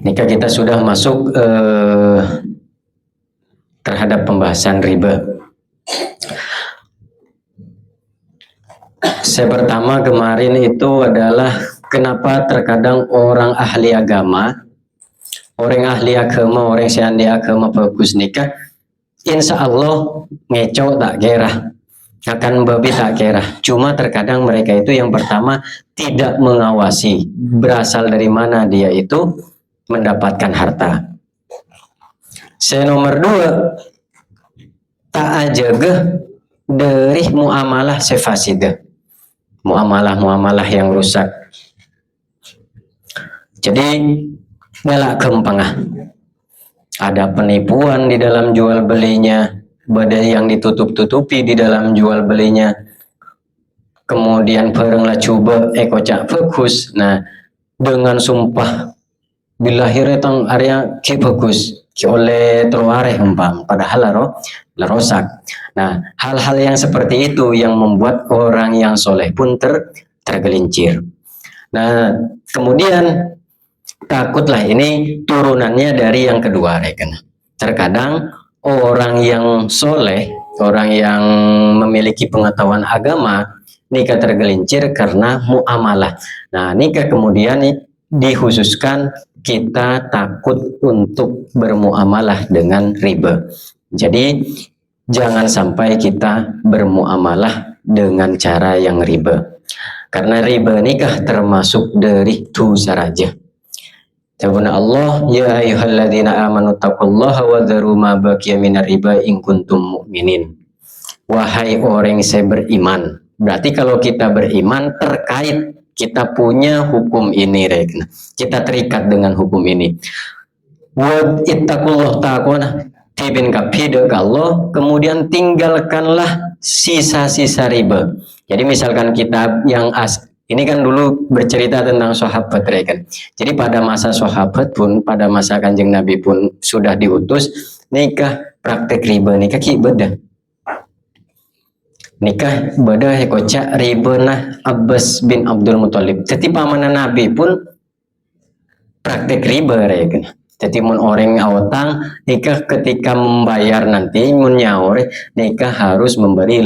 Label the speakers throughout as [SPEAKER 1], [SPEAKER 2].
[SPEAKER 1] Nikah kita sudah masuk terhadap pembahasan riba. Saya pertama kemarin itu adalah kenapa terkadang orang ahli agama, orang seandi agama bagus nikah, insya Allah ngeco tak kira, akan babi tak kira. Cuma terkadang mereka itu yang pertama tidak mengawasi berasal dari mana dia itu mendapatkan harta. Saya nomor 2, tak ajaga dari muamalah sefasidah, muamalah yang rusak. Jadi ngelak kempengah, ada penipuan di dalam jual belinya, badai yang ditutup-tutupi di dalam jual belinya, kemudian baranglah coba kocak fokus. Nah, dengan sumpah billahi retang area ki bagus ki oleh terwareh umpam, padahal rosak. Nah, hal-hal yang seperti itu yang membuat orang yang soleh pun tergelincir. Nah, kemudian takutlah ini turunannya dari yang kedua, rekan. Terkadang orang yang soleh, orang yang memiliki pengetahuan agama, nikah tergelincir karena muamalah. Nah, nikah kemudian dikhususkan kita takut untuk bermuamalah dengan riba. Jadi jangan sampai kita bermuamalah dengan cara yang riba. Karena riba nikah termasuk dari dosa raja. Sabana Allah, ya ayyuhalladzina amanu taqullaha wa dharu ma baqiya minar riba in kuntum mu'minin. Wahai orang yang beriman. Berarti kalau kita beriman terkait kita punya hukum ini, Regna. Kita terikat dengan hukum ini. Wa ittaqullah taqwana tibin kapide Allah, kemudian tinggalkanlah sisa-sisa riba. Jadi misalkan kita yang ini kan dulu bercerita tentang sahabat, Rekan. Jadi pada masa sahabat pun, pada masa Kanjeng Nabi pun sudah diutus nikah praktek riba, nikah ki beda. Nikah beda kocak ribena Abbas bin Abdul Muthalib. Jadi pamanah Nabi pun praktek riba, Rekan. Jadi mun orang awatang nikah ketika membayar nanti mun nyaur nikah harus memberi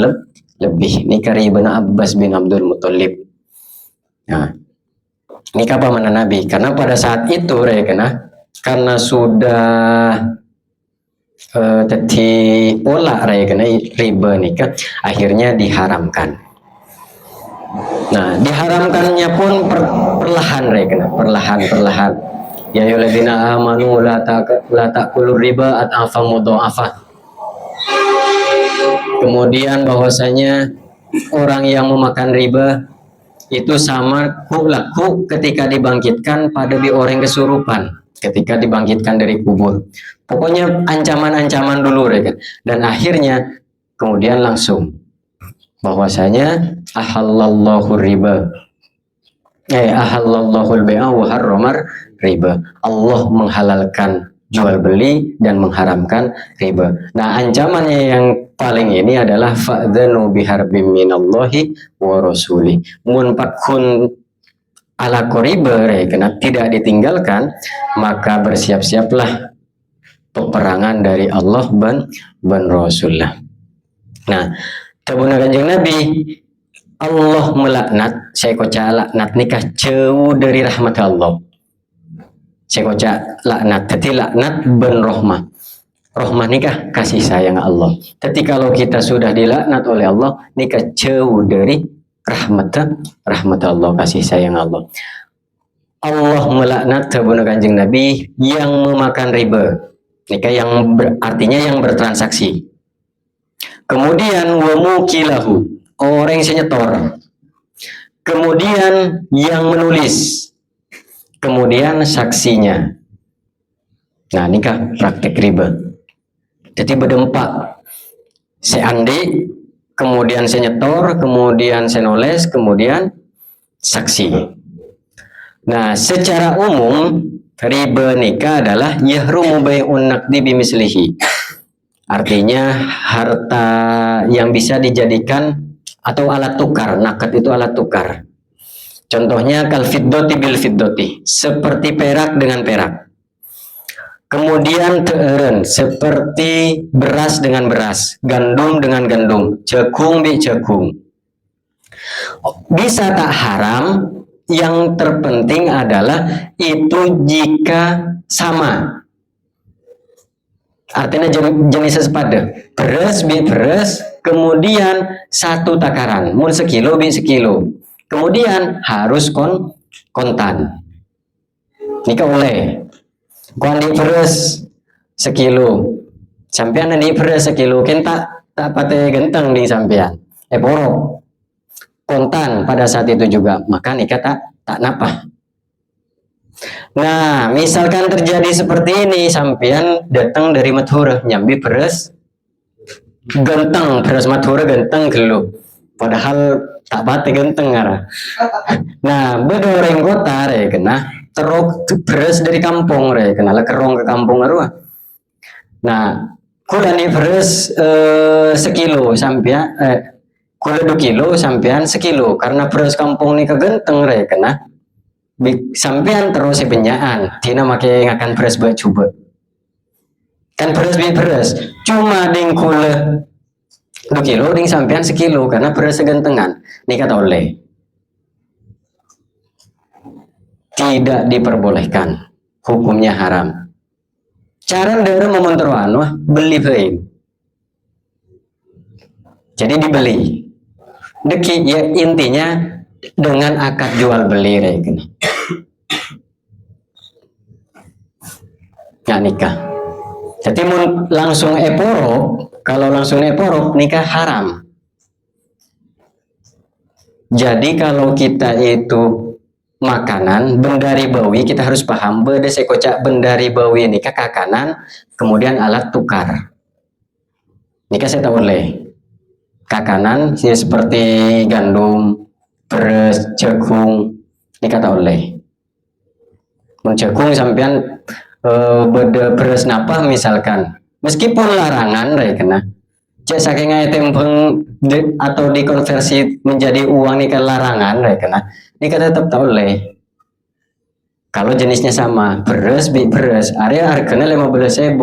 [SPEAKER 1] lebih. Nikah ribena Abbas bin Abdul Muthalib. Nah, nikah pamanah Nabi karena pada saat itu, Rekan, karena sudah jadi olah riba nikah akhirnya diharamkan. Nah, diharamkannya pun perlahan, perlahan. Ya ayyuhalladzina amanu la ta'kulu riba at'afa mudha'afa. Kemudian bahwasanya orang yang memakan riba itu sama laku ketika dibangkitkan pada orang kesurupan, ketika dibangkitkan dari kubur. Pokoknya ancaman-ancaman dulu, Rekan. Dan akhirnya kemudian langsung bahwasanya ahallallahu riba. Ahallallahu al-bai'a wa harramar riba. Allah menghalalkan jual beli dan mengharamkan riba. Nah, ancamannya yang paling ini adalah fa'dzanu biharbim minallahi wa rasuli. Mun pakun ala qoriba, Rekan, tidak ditinggalkan, maka bersiap-siaplah peperangan dari Allah dan Rasulullah. Nah, tabuna Kanjeng Nabi, Allah melaknat, saya kocak laknat nikah jauh dari rahmat Allah. Saya kocak laknat, jadi laknat ben rahmah. Rahmah nikah kasih sayang Allah. Jadi kalau kita sudah dilaknat oleh Allah, nikah jauh dari rahmat Allah, kasih sayang Allah. Allah melaknat tabuna Kanjeng Nabi yang memakan riba. Nikah yang artinya yang bertransaksi. Kemudian wa mukilahu, orang yang senyetor. Kemudian yang menulis. Kemudian saksinya. Nah, nikah praktek riba. Jadi berdempak. Seandi, kemudian senyetor, kemudian senoles, kemudian saksi. Nah, secara umum riba nikah adalah yahrumu bai'un naqdi bimislihi. Artinya harta yang bisa dijadikan atau alat tukar. Nakad itu alat tukar. Contohnya kal fiddoti bil fiddoti, seperti perak dengan perak. Kemudian teeren seperti beras dengan beras, gandum dengan gandum, jagung bi jagung. Bisa tak haram, yang terpenting adalah itu jika sama. Artinya jenisnya sepada. Beras bi beras, kemudian satu takaran, mun sekilo bi sekilo. Kemudian harus kontan. Nika oleh. Kuandi beras sekilo. Sampean di beras sekilo, kan tak pate genteng di sampean. Porok. Kontan pada saat itu juga, maka nikah tak napah. Nah, misalkan terjadi seperti ini, sampean datang dari Madura, nyambi beras genteng, beras Madura genteng gelo. Padahal tak bate genteng ara. Nah, bedoreng kota re kena teruk beras dari kampung re kena kerong ke kampung arwah. Nah, kula nih beras sekilo sampean kula 2 kilo sampean sekilo karena beras kampung nih kegenteng re kena sampean terus sebenyaan tina make ngakan beras buat coba kan beras cuma ding kula 2 kilo ding sampean sekilo karena beras segentengan nih kata oleh tidak diperbolehkan, hukumnya haram. Cara daerah memonteruan beli baik. Jadi dibeli. Deki ya intinya dengan akad jual beli reken. Nggak nikah. Jadi langsung eporok, kalau langsung eporok nikah haram. Jadi kalau kita itu makanan bendari bawi, kita harus paham beda sekocak bendari bawi nikah kakanan, kemudian alat tukar. Nikah saya tahu oleh kakanan seperti gandum, beras, jagung, nikah tahu oleh. Jagung sampean beda beras napa misalkan, meskipun larangan kena. Cek saking tempeng atau dikonversi menjadi uang nikah larangan kena. Nikah tetap tahu oleh. Kalau jenisnya sama, beras bi beras, area harganya 15.000,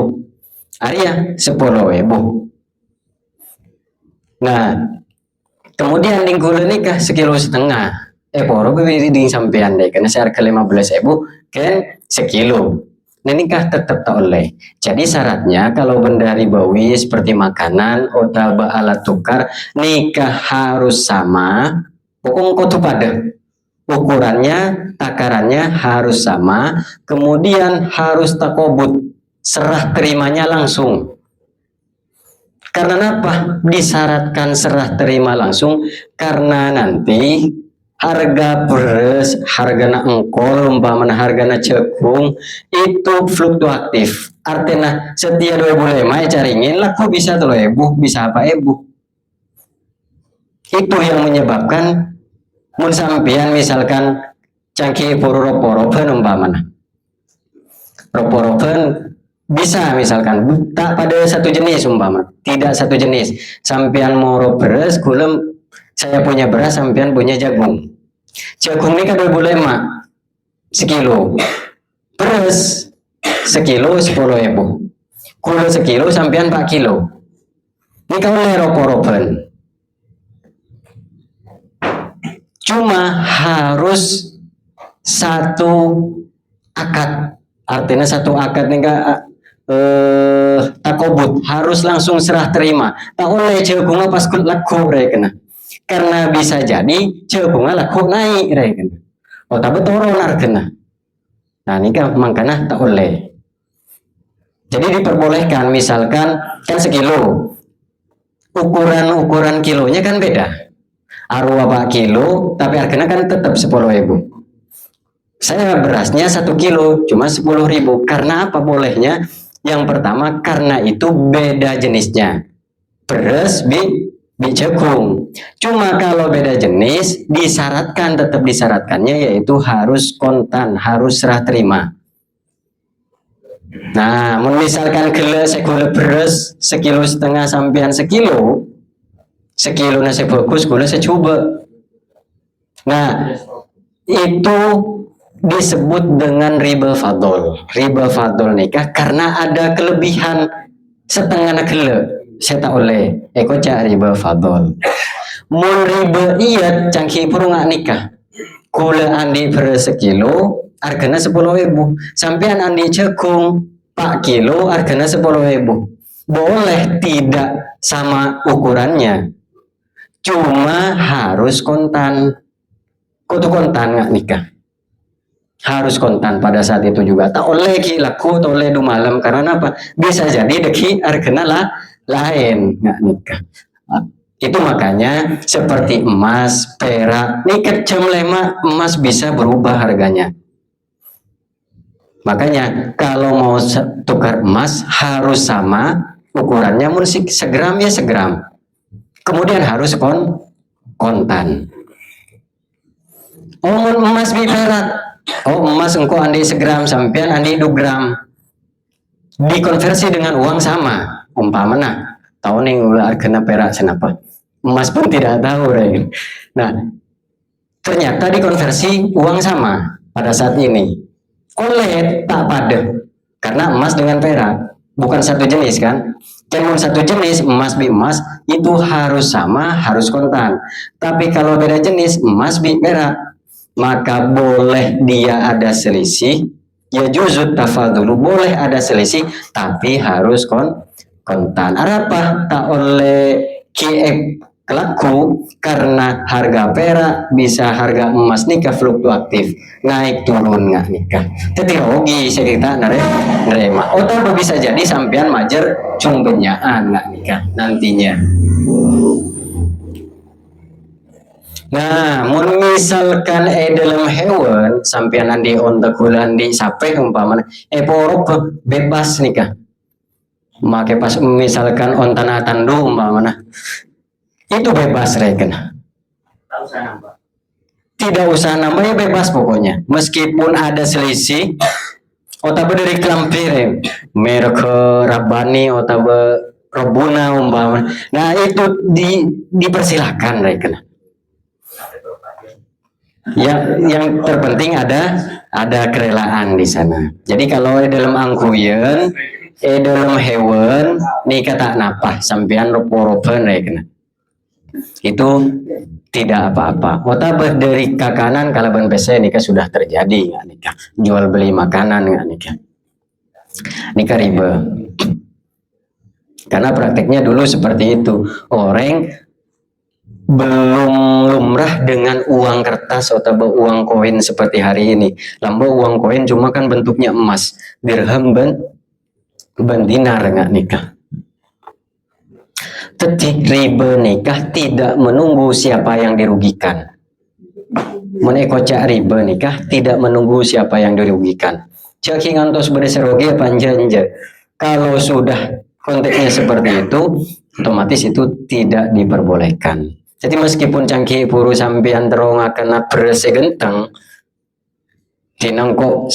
[SPEAKER 1] area 10.000. Nah, kemudian gula nikah 1,5 kilo. Poro bi di sampean deh, karena harga 15.000 kan 1 kilo. Nah, nikah tetap tak oleh. Jadi syaratnya kalau benda ribawi seperti makanan atau alat tukar, nikah harus sama. Pokoknya kotu pada ukurannya, takarannya harus sama. Kemudian harus takobut, serah terimanya langsung. Karena apa? Disyaratkan serah terima langsung karena nanti harga beras, harga engkol, umpamanya harga jagung itu fluktuatif. Artinya setiap 2.000 caringin laku bisa 3.000, bisa apa ibu. Itu yang menyebabkan mun sampean misalkan cangki ropo-ropen umpamanya. Ropo-ropen bisa misalkan tak pada satu jenis umpamanya, tidak satu jenis. Sampean mau beras, gulem saya punya beras, sampean punya jagung. Jagung ini kan 2.000 sekilo, beras sekilo 10.000, gula sekilo sampean 4 kilo. Ini kalau ropo-ropen, cuma harus satu akad, artinya satu akad nih takobut harus langsung serah terima. Tak oleh jagung pas laku kena. Karena bisa jadi jagungnya laku naik kan. Oh tapi turun harganya. Nah ini kan makanya tak oleh. Jadi diperbolehkan misalkan kan 1 kilo. Ukuran kilonya kan beda. Arwah 4 kilo tapi harganya kan tetap 10.000. Saya berasnya 1 kilo cuma 10.000. Karena apa bolehnya? Yang pertama karena itu beda jenisnya. Beras bi jagung. Cuma kalau beda jenis disyaratkan, tetap disyaratkannya yaitu harus kontan, harus serah terima. Nah, misalkan gula beras 1,5 kilo sampean 1 kilo, 1 kilo nasi bagus gula saya coba. Nah, itu disebut dengan riba fadol. Riba fadol nikah karena ada kelebihan setengah gele. Saya tak oleh cak riba fadol. Mun riba iya cangki purunga nikah. Kula andi per sekilo, harganya 10.000. Sampean andi cekung 4 kilo, harganya 10.000. Boleh tidak sama ukurannya, cuma harus kontan. Kutu kontan nggak nikah? Harus kontan pada saat itu juga. Tak oleh ki laku, tak oleh du malam. Karena apa? Bisa jadi deki harganya lah lain nggak nikah. Itu makanya seperti emas, perak, ini kecem lema emas bisa berubah harganya. Makanya kalau mau tukar emas harus sama ukurannya, musik segram ya segram. Kemudian harus kontan. Oh emas bi perak. Oh emas engkau andi segram, sampean andi 2 gram. Dikonversi dengan uang sama. Umpamana tahun nih ulah kena perak senapa. Emas pun tidak tahu, Ray. Nah, ternyata dikonversi uang sama pada saat ini. Oleh tak pada, karena emas dengan perak bukan satu jenis kan? Kalau satu jenis emas bi emas itu harus sama, harus kontan. Tapi kalau beda jenis emas bi perak, maka boleh dia ada selisih. Ya juzut tafadulu, boleh ada selisih, tapi harus kontan. Apa? Tak oleh kiek kelaku karena harga perak bisa harga emas nikah fluktuatif, naik turun nggak nikah. Tapi rugi cerita nerema. Atau bisa jadi sampean majer cung benyaan nggak nikah nantinya. Nah, misalkan dalam hewan sampean andi onta kulan di sape umpamanya porok bebas nikah. Make pas misalkan onta tandu umpamanya itu bebas reken. Tidak usah nambah ya bebas pokoknya. Meskipun ada selisih, otabe dari kelampir, merek Rabbani, otabe Robuna umpamanya. Nah itu dipersilahkan reken. Yang terpenting ada kerelaan di sana. Jadi kalau dalam angkuyen, dalam hewan, nih kata napa sampean ropo-ropen reken. Itu tidak apa-apa. Otabah dari kakanan kalau ban PC nikah sudah terjadi nggak nikah, jual beli makanan nggak nikah riba. Karena prakteknya dulu seperti itu, orang belum lumrah dengan uang kertas atau uang koin seperti hari ini. Lambau uang koin cuma kan bentuknya emas, dirham ben dinar nggak nikah. Tetik riba nikah tidak menunggu siapa yang dirugikan. Menekocak riba nikah tidak menunggu siapa yang dirugikan. Caki ngantos berserogi panjanja. Kalau sudah konteksnya seperti itu, otomatis itu tidak diperbolehkan. Jadi meskipun cangki puru sampean terong akan bersegenteng, dinangko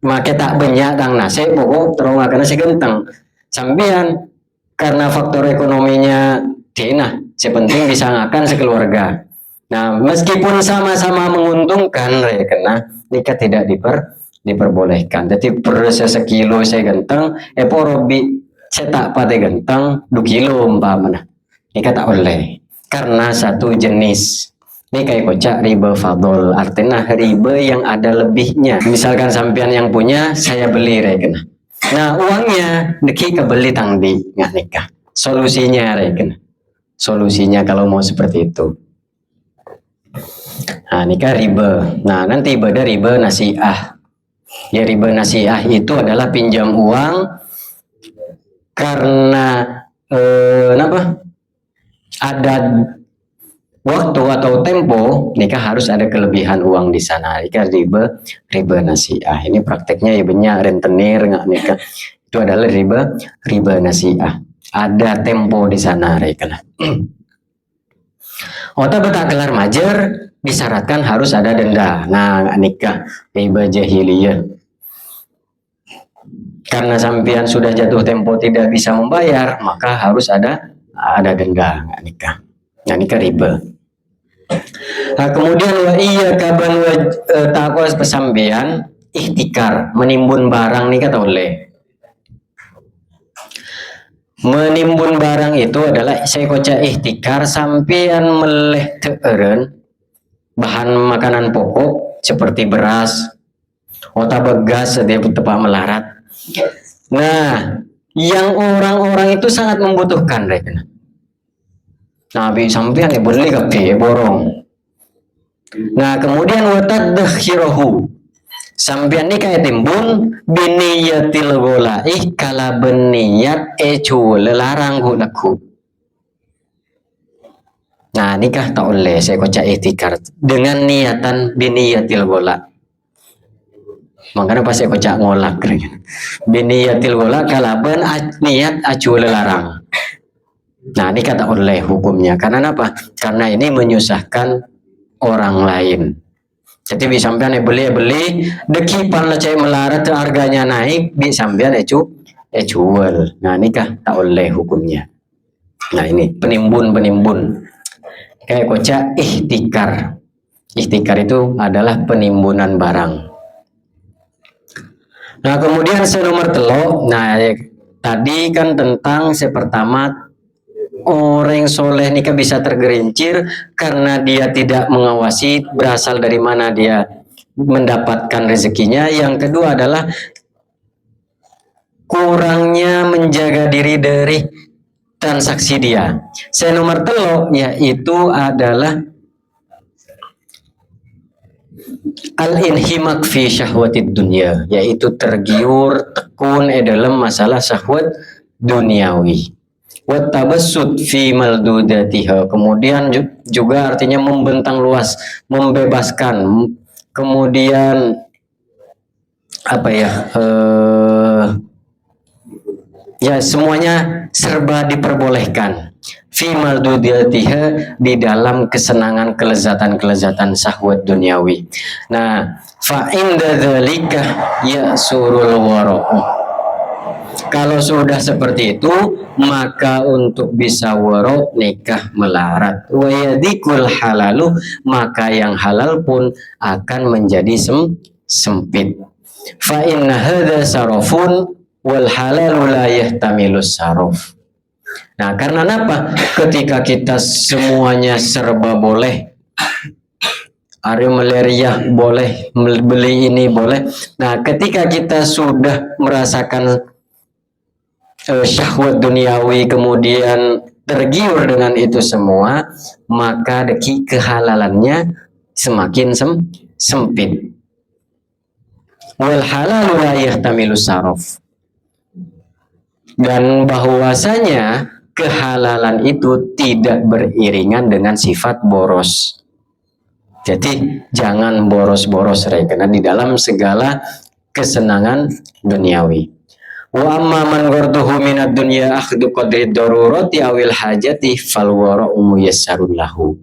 [SPEAKER 1] make tak banyak tang nase pokok terong akan segenteng. Sampean karena faktor ekonominya dina, sepenting bisa ngakan sekeluarga. Nah, meskipun sama-sama menguntungkan, kena nikah tidak diperbolehkan. Jadi per sekilo saya genteng, porobi cetak pada genteng 2 kilo umpamanya. Nikah tak boleh karena satu jenis. Ini kayak kocak riba fadol, artinya riba yang ada lebihnya. Misalkan sampean yang punya, saya beli kena. Nah uangnya deki kebeli tangdi nggak nikah. Solusinya reken. Solusinya kalau mau seperti itu. Nah nikah riba. Nah nanti ibadah riba nasiah. Ya riba nasiah itu adalah pinjam uang karena ada waktu atau tempo nikah harus ada kelebihan uang di sana. Nikah riba nasiah. Ini prakteknya ya banyak rentenir nggak nikah. Itu adalah riba nasiah. Ada tempo di sana reken. Ota betak gelar majer disyaratkan harus ada denda. Nah nggak nikah riba jahiliyah. Karena sampean sudah jatuh tempo tidak bisa membayar, maka harus ada denda nggak nikah. Nggak nikah riba. Nah, kemudian wa iya kaban takwa pesambian ihtikar menimbun barang nih kata oleh. Menimbun barang itu adalah saya koca ihtikar sampean meleh teeren bahan makanan pokok seperti beras, otak begas, dia tepat melarat. Nah, yang orang-orang itu sangat membutuhkan mereka. Nabi sampean beli kape borong. Nah, kemudian watadkhirahu sampean ini kayak timbun biniyatil golai kala beniyat lelarang gunaku. Nah, nikah tak oleh saya kocak ihtikar dengan niatan biniyatil gola. Makanya pas saya kocak ngolak biniyatil gola kala ben niat acu lelarang. Nah, ini kata oleh hukumnya. Karena apa? Karena ini menyusahkan orang lain. Jadi bisa sampean beli dekipan lah cai melarat harganya naik di sampean jual. Nah, nikah tak oleh hukumnya. Nah, ini penimbun kayak kocak ihtikar. Ihtikar itu adalah penimbunan barang. Nah, kemudian nomor telo. Nah, tadi kan tentang pertama orang soleh nikah bisa tergerincir karena dia tidak mengawasi berasal dari mana dia mendapatkan rezekinya. Yang kedua adalah kurangnya menjaga diri dari transaksi dia. Saya nomor telo yaitu adalah al-inhimak fi syahwatid dunya, yaitu tergiur tekun dalam masalah syahwat duniawi. Watabassut fi maldudatiha, kemudian juga artinya membentang luas, membebaskan, kemudian apa ya semuanya serba diperbolehkan fi maldudatiha, di dalam kesenangan kelezatan syahwat duniawi. Nah, fa inda dzalika yasurul wara'u. Kalau sudah seperti itu, maka untuk bisa waro nikah melarat. Wa yadikul halalu, maka yang halal pun akan menjadi sempit. Fa inna hadza sarafun wal halalu la yahtamilus saraf. Nah, karena apa? Ketika kita semuanya serba boleh, hari malaria boleh, beli ini boleh. Nah, ketika kita sudah merasakan syahwat duniawi, kemudian tergiur dengan itu semua, maka deki kehalalannya semakin sempit. Wal halalu la yahtamilu saraf. Dan bahwasanya kehalalan itu tidak beriringan dengan sifat boros. Jadi jangan boros-boros karena di dalam segala kesenangan duniawi. Wa amma man gharduhu minad dunya akhdu qadri darurati awil hajati fal wara'u muyassarun lahu.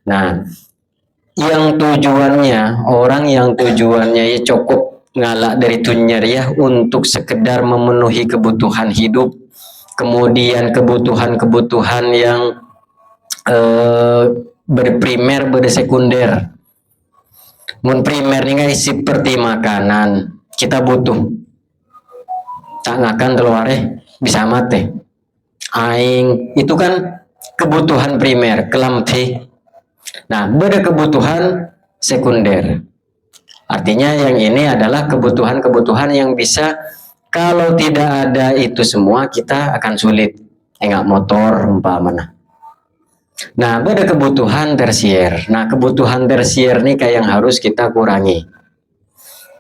[SPEAKER 1] Nah, orang yang tujuannya ya cukup ngalak dari dunia ya untuk sekedar memenuhi kebutuhan hidup, kemudian kebutuhan yang berprimer, bersekunder. Mun primer ini seperti makanan, kita butuh. Tak ngakan keluarnya bisa mati. Aing itu kan kebutuhan primer, kelampi. Nah, beda kebutuhan sekunder. Artinya yang ini adalah kebutuhan-kebutuhan yang bisa, kalau tidak ada itu semua kita akan sulit. Enggak motor umpamanya. Nah, beda kebutuhan tersier. Nah, kebutuhan tersier ini kayak yang harus kita kurangi.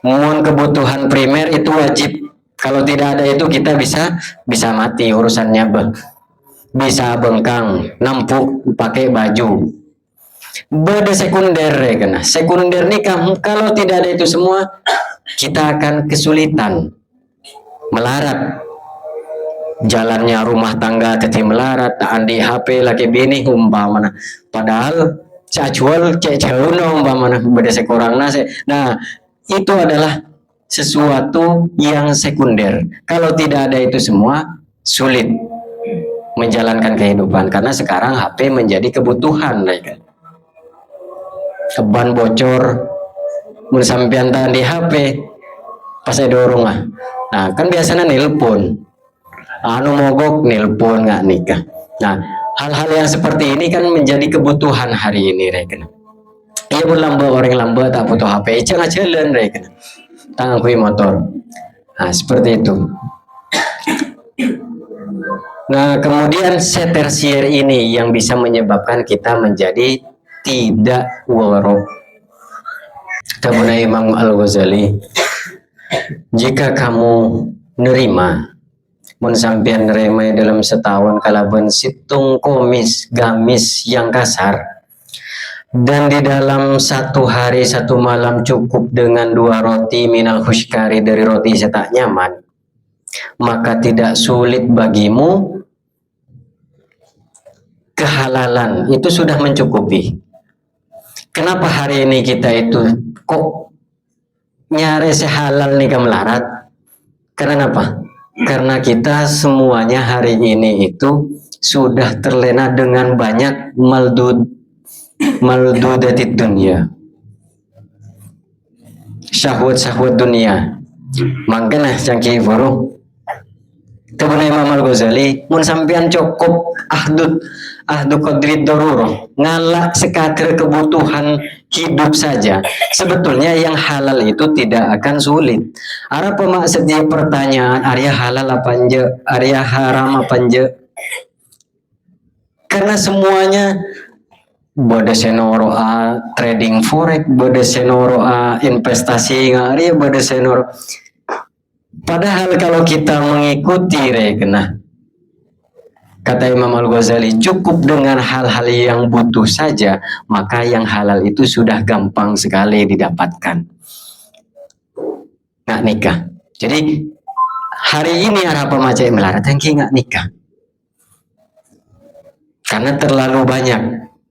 [SPEAKER 1] Mun kebutuhan primer itu wajib. Kalau tidak ada itu kita bisa mati urusannya, bisa bengkang, nampuk pakai baju. Beda sekunder ya kena. Sekunder nih kalau tidak ada itu semua kita akan kesulitan, melarat. Jalannya rumah tangga jadi melarat, tak andi HP lagi bini umpamana. Padahal cacual jauh umpamana beda sekorang nase. Nah, itu adalah sesuatu yang sekunder. Kalau tidak ada itu semua, sulit menjalankan kehidupan. Karena sekarang HP menjadi kebutuhan mereka. ban bocor, mun sampean tahan di HP, pas saya dorong ah. Nah, kan biasanya nelpon. Anu mogok nelpon nggak nikah. Nah, hal-hal yang seperti ini kan menjadi kebutuhan hari ini, reken. Iya berlamba orang lamba tak butuh HP, jangan jalan, reken. Tangan kui motor. Nah, seperti itu. Nah, kemudian setersier ini yang bisa menyebabkan kita menjadi tidak waro. Kata Imam Al-Ghazali, jika kamu nerima, mun sampean nerima dalam setahun kalaban situng komis, gamis yang kasar, dan di dalam satu hari satu malam cukup dengan 2 roti minal khusykari dari roti setak nyaman, maka tidak sulit bagimu, kehalalan itu sudah mencukupi. Kenapa hari ini kita itu kok nyari sehalal nih melarat? Karena apa? Karena kita semuanya hari ini itu sudah terlena dengan banyak maldudatid dunia, syahwat-syahwat dunia. Makanya cangki burung Kemudian Imam Al-Ghazali mun sampean cukup ahdu qadrid darurah, ngalak sekadar kebutuhan hidup saja, sebetulnya yang halal itu tidak akan sulit. Ada pemaksudnya pertanyaan Arya halal apa anje, Arya haram apa anje, karena semuanya bode senoro a trading forex, bode senoro a investasi ngari, bode senoro. Padahal kalau kita mengikuti rekena, kata Imam Al-Ghazali, cukup dengan hal-hal yang butuh saja, maka yang halal itu sudah gampang sekali didapatkan. Nggak nikah. Jadi hari ini ada pemacai melarat yang nggak nikah. Karena terlalu banyak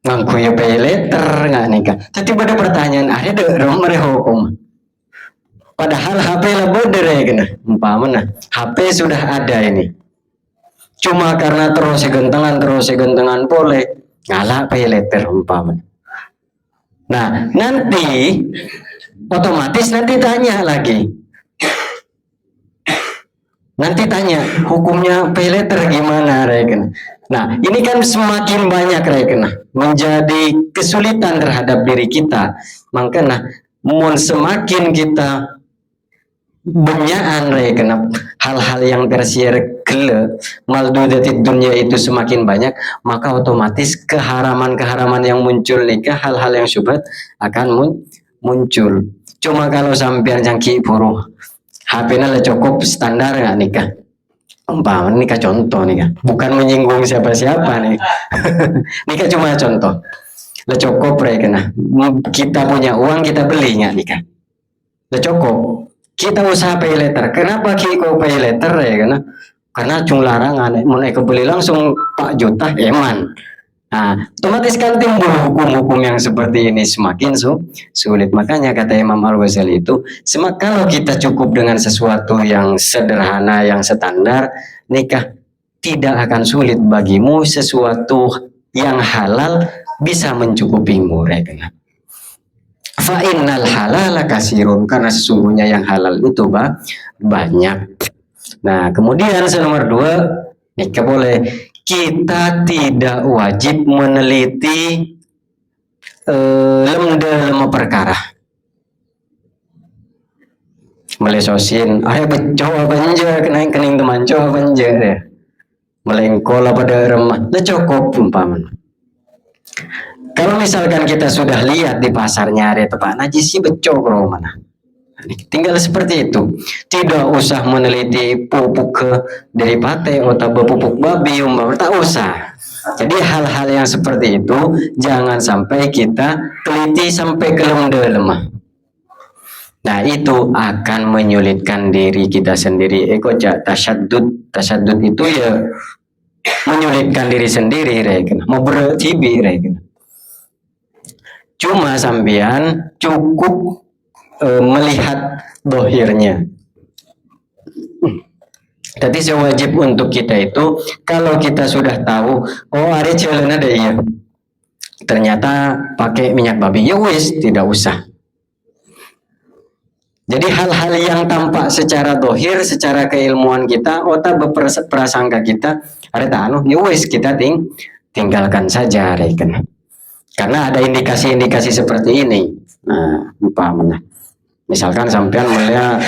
[SPEAKER 1] ngangkunya pay letter nggak nikah. Tapi pada pertanyaan ada nomor hukum. Padahal HP lah bodoh ya kena. Umpamanya HP sudah ada ini. Cuma karena terus segentengan boleh ngalah pay letter umpamanya. Nah nanti otomatis nanti tanya lagi. Nanti tanya hukumnya pay letter gimana Reken. Nah ini kan semakin banyak Reken menjadi kesulitan terhadap diri kita. Makanya semakin kita benyaan Reken hal-hal yang tersier gele maldudatid dunia itu semakin banyak, maka otomatis keharaman-keharaman yang muncul nikah, hal-hal yang syubhat akan muncul. Cuma kalau sampean jangki buruh HP-nya lah cukup standar nggak nikah. Umpama nikah contoh nikah, bukan menyinggung siapa-siapa nih. Nikah cuma contoh. Lah cukup Reken. Kita punya uang kita beli nggak nikah. Lah cukup. Kita usaha pay letter. Kenapa kita pay letter ya? Karena cung larangan. Mau kebeli langsung 4 juta eman. Nah, otomatis kan timbul hukum-hukum yang seperti ini semakin sulit. Makanya kata Imam Al-Ghazali itu, kalau kita cukup dengan sesuatu yang sederhana, yang standar, nikah tidak akan sulit bagimu. Sesuatu yang halal bisa mencukupimu. Fa'innal halala kasirun, karena sesungguhnya yang halal itu banyak. Nah kemudian nomor 2, nikah boleh. Kita tidak wajib meneliti lemah perkara. Melesosin, becoh banja kening teman coh banja deh. Melengkola pada remah, cukup umpamanya. Kalau misalkan kita sudah lihat di pasarnya ada tepak najis sih becok mana. Tinggal seperti itu. Tidak usah meneliti pupuk dari pate atau pupuk babi tak usah. Jadi hal-hal yang seperti itu jangan sampai kita teliti sampai ke lemah. Nah itu akan menyulitkan diri kita sendiri. Tasyadud itu ya menyulitkan diri sendiri. Mau bertibi. Cuma sampean cukup melihat dohirnya. Jadi sewajib untuk kita itu, kalau kita sudah tahu, oh ada jalan ada iya, ternyata pakai minyak babi, ya wis tidak usah. Jadi hal-hal yang tampak secara dohir, secara keilmuan kita, otak berprasangka kita, ada anu, ya wis kita tinggalkan saja, reken. Karena ada indikasi-indikasi seperti ini. Nah, paham nah. Misalkan sampean melihat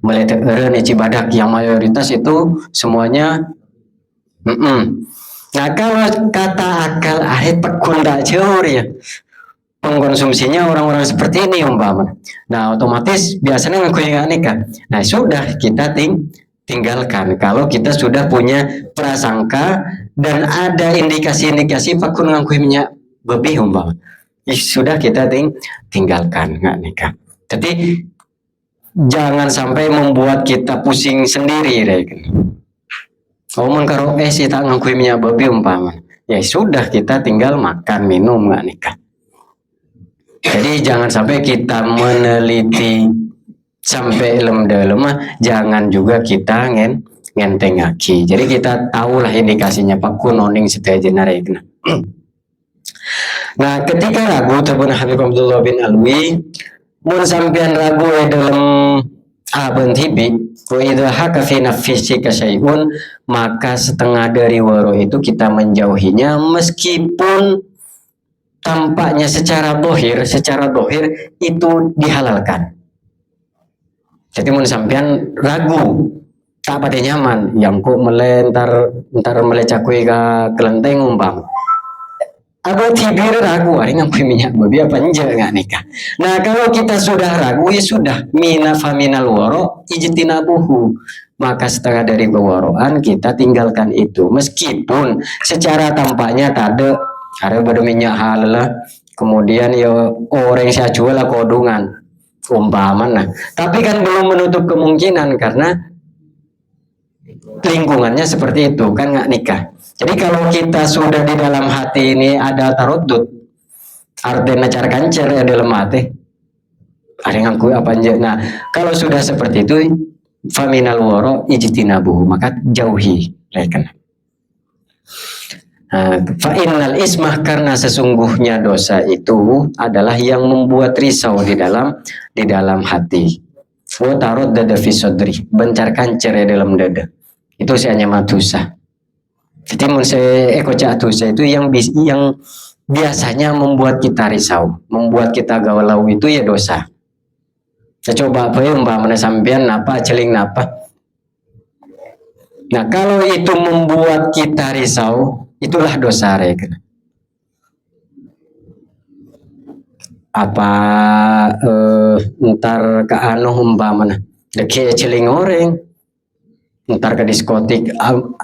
[SPEAKER 1] melihat cibadak yang mayoritas itu semuanya. Nah kalau kata akal ahit pekunda jauh ya, pengkonsumsinya orang-orang seperti ini umpama. Nah otomatis biasanya ngakuin nikah. Nah sudah kita tinggalkan kalau kita sudah punya prasangka dan ada indikasi-indikasi pakun ngakuinnya lebih umpama. Sudah kita tinggalkan nggak nikah. Jadi jangan sampai membuat kita pusing sendiri deh. Kalau karo sih tak ngakuinnya babi umpama. Ya sudah kita tinggal makan minum nggak nikah. Jadi jangan sampai kita meneliti sampai dalam jangan juga kita ngenteng lagi. Jadi kita tahulah indikasinya Pak Kunoning setia jenarekna. Nah ketika ragu terbun Habib Abdullah bin Alwi mun sampean ragu dalam aben tibi wa idza haka fi nafsi kasyai'un, maka setengah dari waro itu kita menjauhinya meskipun tampaknya secara dohir itu dihalalkan. Jadi mun sampean ragu tak pada nyaman yang kok melentar melecakui ke kelenteng umpam. Aku tibir ragu, hari ngapain minyak babi apa enggak nggak nikah. Nah kalau kita sudah ragu ya sudah mina faminal waro ijtinabuhu, maka setengah dari keworoan kita tinggalkan itu meskipun secara tampaknya tade karena berminyak halal kemudian ya orang saya jual lah kodungan umpama nah. Tapi kan belum menutup kemungkinan karena lingkungannya seperti itu kan nggak nikah. Jadi kalau kita sudah di dalam hati ini ada tarodut, artinya cara kancer ya dalam hati, ada yang ngaku apa aja. Nah kalau sudah seperti itu, faminal waro ijtinabuhu, maka jauhi mereka. Fa'innal ismah, karena sesungguhnya dosa itu adalah yang membuat risau di dalam hati. Wa tarud dada fi sodri, bencar kancer ya dalam dada. Itu hanya matusa. Jadi dosa itu yang biasanya membuat kita risau, membuat kita galau itu ya dosa. Saya coba apa ya umpamanya sampean apa celing apa. Nah kalau itu membuat kita risau, itulah dosa rek. Apa ntar ke anu umpamanya, deki celing orang. Ntar ke diskotik,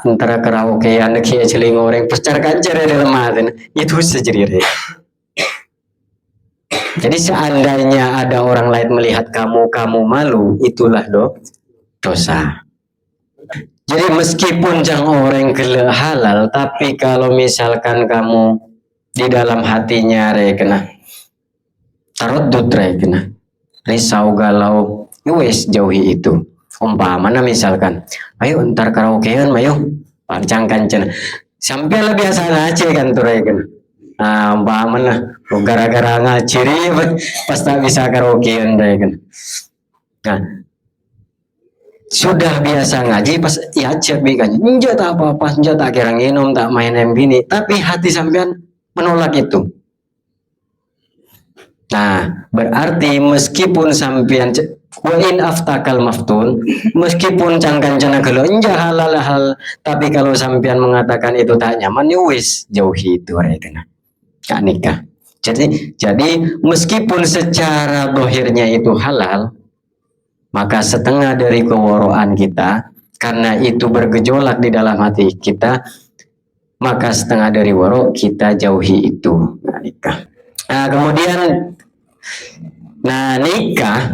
[SPEAKER 1] antara karaokean, kayak celing orang, pecar kancer dalam hati, itu sejeri. Jadi seandainya ada orang lain melihat kamu malu, itulah dosa. Jadi meskipun jangan orang gele halal, tapi kalau misalkan kamu di dalam hatinya rekena, tarodut rekena, risau galau, wes jauhi itu. Umpamanya misalkan, ayo ntar karaokean, ayo pancangkan cina. Sampai lebih biasa ngaji kan tuh kan. Nah umpamanya, gara-gara ngaciri pas tak bisa karaokean kan. Nah sudah biasa ngaji pas ya cek kan, enggak tak apa-apa, enggak tak kira nginum, tak main bini, tapi hati sampean menolak itu. Nah berarti meskipun sampean wa in aftakal maftun, meskipun cangkan cana kalau enggak halal, tapi kalau sampean mengatakan itu tak nyaman, ya wis jauhi itu rekena gak nikah. Jadi meskipun secara dohirnya itu halal, maka setengah dari keworoan kita karena itu bergejolak di dalam hati kita, maka setengah dari waro kita jauhi itu gak nikah. Nah kemudian nikah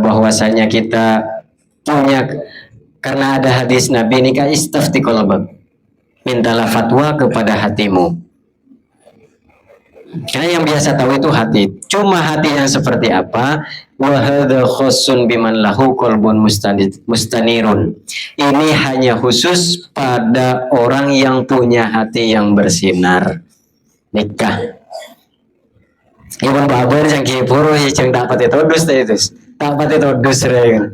[SPEAKER 1] bahwasanya kita punya, karena ada hadis Nabi nikah istafti qalbak, mintalah fatwa kepada hatimu. Karena yang biasa tahu itu hati. Cuma hati yang seperti apa? Wa hadza khassun biman lahu qalbun mustanirun. Ini hanya khusus pada orang yang punya hati yang bersinar. Nikah. Ibon babar yang kipuro yang dapat itu dus itu. Dapat itu dus kan.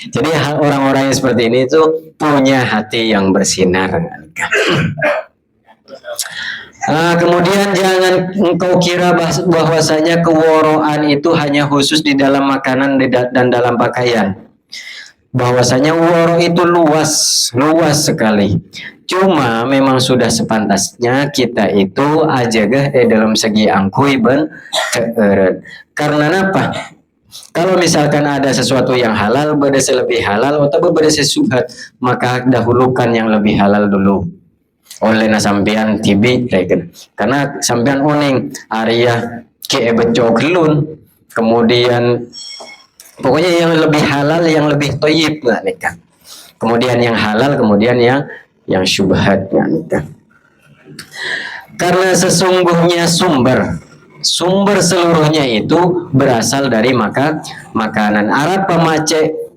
[SPEAKER 1] Jadi orang-orang yang seperti ini itu punya hati yang bersinar. Kemudian jangan engkau kira bahwasanya keworoan itu hanya khusus di dalam makanan dan dalam pakaian. Bahwasanya woro itu luas sekali. Cuma memang sudah sepantasnya kita itu ajaga dalam segi angkui ben keeren. Karena apa? Kalau misalkan ada sesuatu yang halal, beda lebih halal atau beda subhat, maka dahulukan yang lebih halal dulu. Oleh sampean tibi regen. Karena sampean oning area ke beco gelun, kemudian pokoknya yang lebih halal, yang lebih toyib nggak nikah. Kemudian yang halal, kemudian yang syubhat nggak nikah. Karena sesungguhnya sumber seluruhnya itu berasal dari makanan. Arab pemace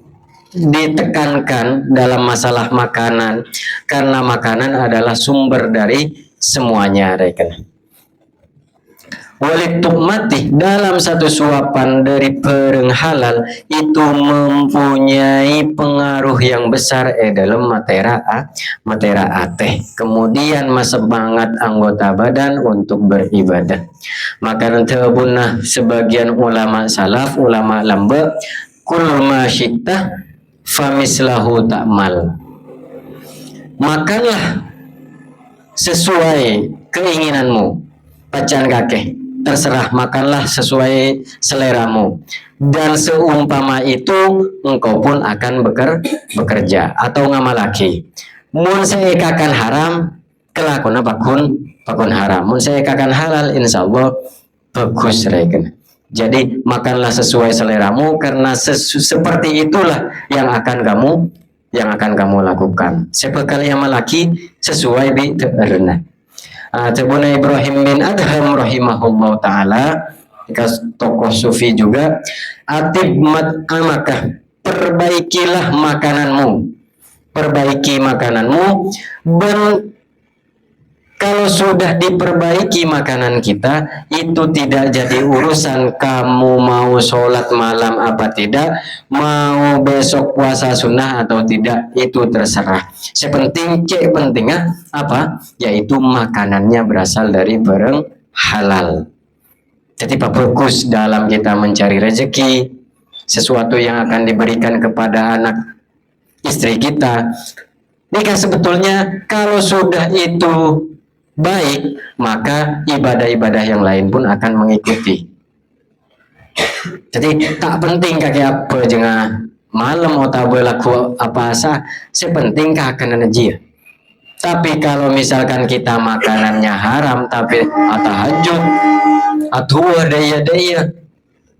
[SPEAKER 1] ditekankan dalam masalah makanan karena makanan adalah sumber dari semuanya reken. Walitukmati dalam satu suapan dari pereng halal itu mempunyai pengaruh yang besar dalam matera ateh. Kemudian semangat anggota badan untuk beribadah. Maka terbunah sebagian ulama salaf, ulama lambe, kul ma syi'ta famislahu ta'mal. Makanlah sesuai keinginanmu. Bacaan kakek. Terserah, makanlah sesuai seleramu. Dan seumpama itu engkau pun akan bekerja atau ngamalaki. Mun seekakan haram, kelakona pakun haram. Mun seekakan halal, insya Allah bagus reken. Jadi makanlah sesuai seleramu karena seperti itulah yang akan kamu lakukan. Sebekal yang malaki sesuai bi terena. Cebuna Ibrahim bin Adham rahimahullah ta'ala, tokoh sufi juga, atib mat'amaka, perbaikilah makananmu, perbaiki makananmu. Kalau sudah diperbaiki makanan kita, itu tidak jadi urusan kamu mau sholat malam apa tidak, mau besok puasa sunnah atau tidak, itu terserah. Sepenting pentingnya apa? Yaitu makanannya berasal dari barang halal. Jadi fokus dalam kita mencari rezeki, sesuatu yang akan diberikan kepada anak istri kita. Nikah sebetulnya kalau sudah itu baik, maka ibadah-ibadah yang lain pun akan mengikuti. Jadi tak penting kakek apa jengah malam atau berlaku apa sah, sepenting kakanan aja. Tapi kalau misalkan kita makanannya haram tapi tahajud atau daya,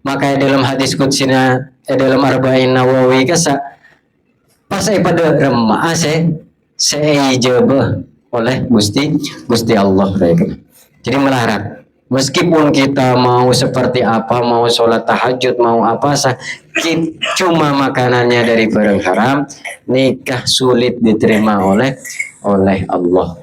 [SPEAKER 1] maka dalam hadis kudsina dalam arba'in nawawi kasa pas pada remah seijabah oleh Gusti Allah. Jadi melarat. Meskipun kita mau seperti apa, mau sholat tahajud, mau apa sah, cuma makanannya dari barang haram, nikah sulit diterima oleh Allah.